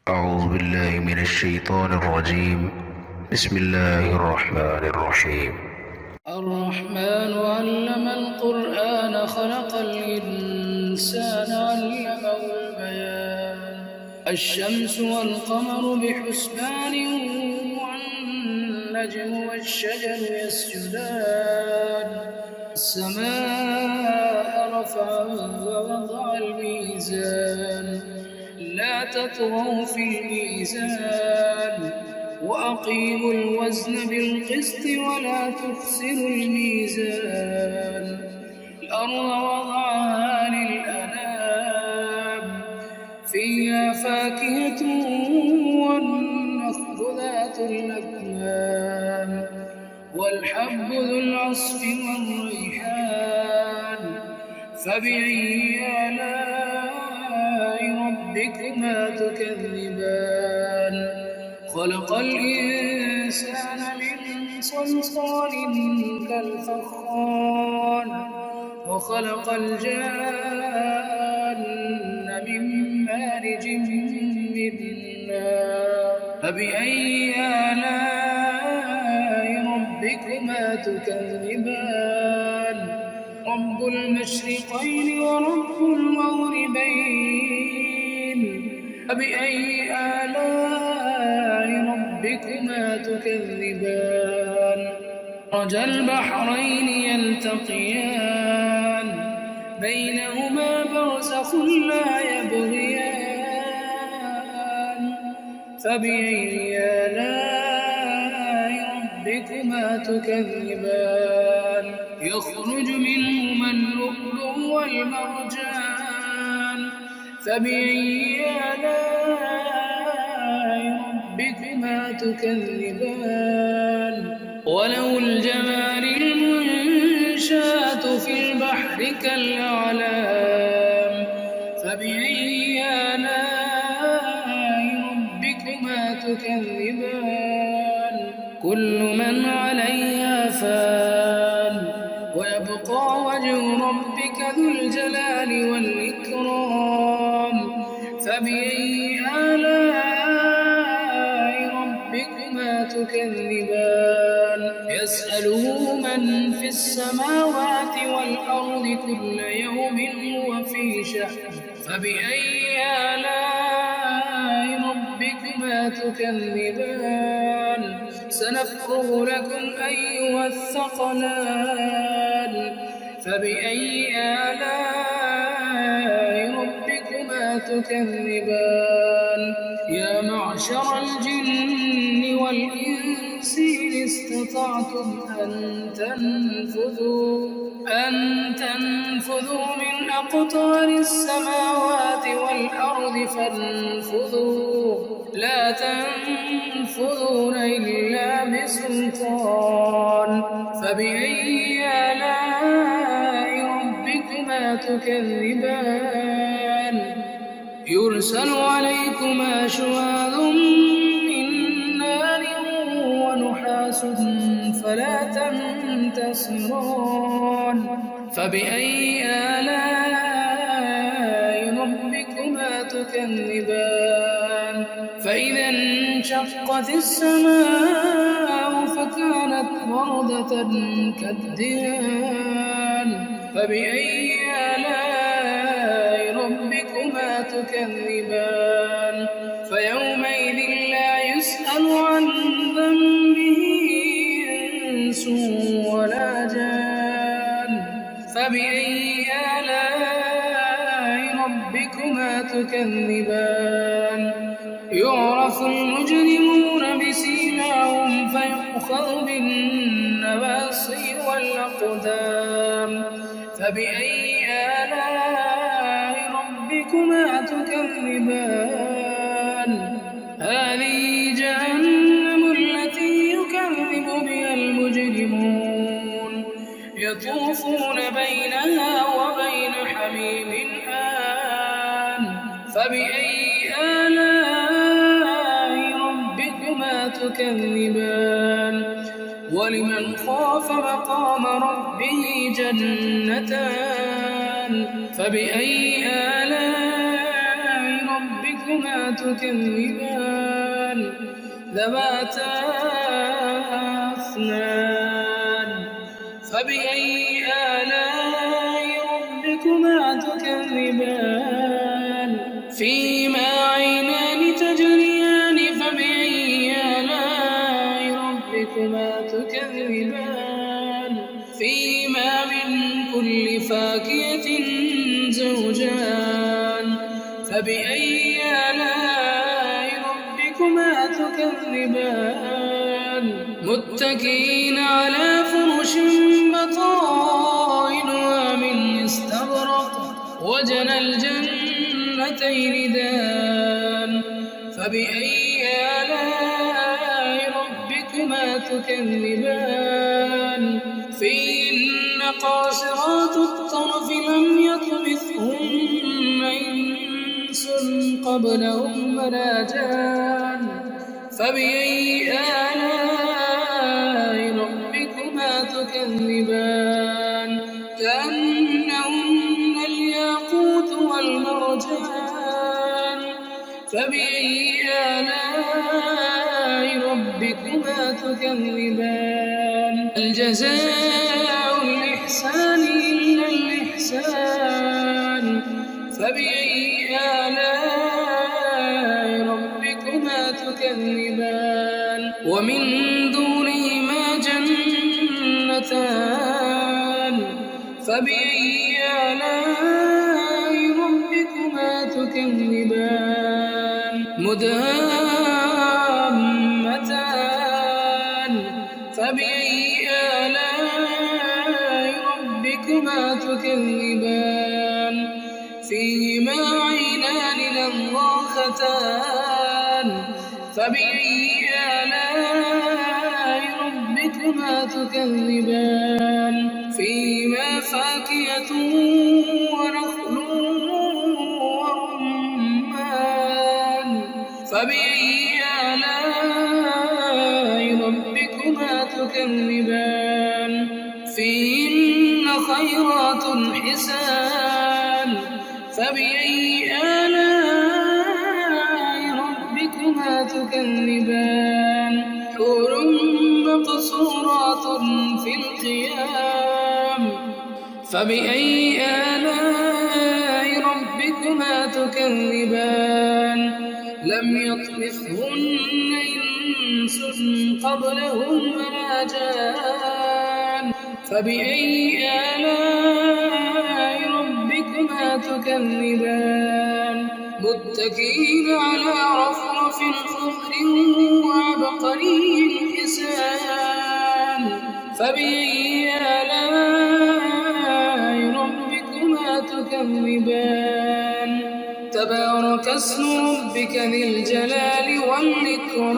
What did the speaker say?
أعوذ بالله من الشيطان الرجيم. بسم الله الرحمن الرحيم. الرحمن علم القرآن خلق الإنسان علمه البيان الشمس والقمر بحسبان والنجم والشجر يسجدان السماء رفعها ووضع الميزان لا تطغوا في الميزان وأقيموا الوزن بالقسط ولا تخسروا الميزان الأرض وضعها للأنام فيها فاكهة والنخل ذات الأكمام والحب ذو العصف والريحان فبأي آلاء ربكما تكذبان خلق الإنسان من صلصال كالفخار وخلق الجان من مارج من نار فبأي آلاء ربكما تكذبان رب المشرقين ورب المغربين فبأي آلاء ربكما تكذبان مرج البحرين يلتقيان بينهما برزخ لا يبغيان فبأي آلاء ربكما تكذبان يخرج منهما اللؤلؤ والمرجان فبأي آلاء ربكما تكذبان وله الجوار المنشآت في البحر كالأعلام فبأي آلاء ربكما تكذبان كل من عليها فان ويبقى وجه ربك ذو الجلال والإكرام فبأي آلاء ربكما تكذبان يسأله من في السماوات والأرض كل يوم هو في شأن فبأي آلاء ربكما تكذبان سنفرغ لكم أيها الثقلان فبأي آلاء ربكما تكذبان يا معشر الجن والإنس إن استطعتم أن تنفذوا من أقطار السماوات والأرض فانفذوا لا تنفذون إلا بسلطان فبأي آلاء ربكما تكذبان يرسل عليكما شواظ من نار ونحاس فلا تنتصران فبأي آلاء ربكما تكذبان فإذا انشقت السماء فكانت وردة كالدهان فبأي آلاء ربكما تكذبان فيومئذ لا يسأل عن ذنبه إنس ولا جان فبأي آلاء ربكما تكذبان يعرف المجرمون بسيماهم فيؤخذ بالنواصي والأقدام فبأي آلاء ربكما تكذبان هذه جهنم التي يكذب بها المجرمون يطوفون بينها وبين حميم آن فبأي آلاء ربكما تكذبان ولمن خاف مقام ربه جنتان فبأي آلاء ربكما تكذبان ذواتا أفنان فبأي آلاء ربكما تكذبان فيما عينان تجريان فبأي آلاء ربكما تكذبان فيما من كل فاكهة زوجان فبأي آلاء ربكما تكذبان متكئين على فرش بطائنها من استبرق وجنى الجنتين دان فبأي آلاء ربكما تكذبان فيهن قاصرات الطرف لم يطمثهن إنس قبلهم ولا جان فبأي آلاء ربكما تكذبان كأنهن الياقوت والمرجان فبأي آلاء ربكما تكذبان الجزاء الإحسان إلا الإحسان فبأي آلاء ربكما تكذبان ومن دونهما جنتان فبأي آلاء ربكما تكذبان مدهامتان فبأي آلاء ربكما تكذبان فيهما عينان نضاختان فبأي آلاء ربكما تكذبان فيهما فاكهة ونخل ورمان فبأي آلاء ربكما تكذبان فيهن خيرات حسان فبأي آلاء ربكما تكذبان حور مقصورات في الخيام فبأي آلاء ربكما تكذبان لم يطمثهن إنس قبلهم ولا جان فبأي آلاء ربكما تكذبان متكئين على رفرف خضر وعبقري حسان فبأي آلاء ربكما تكذبان تبارك اسم ربك ذي الجلال والإكرام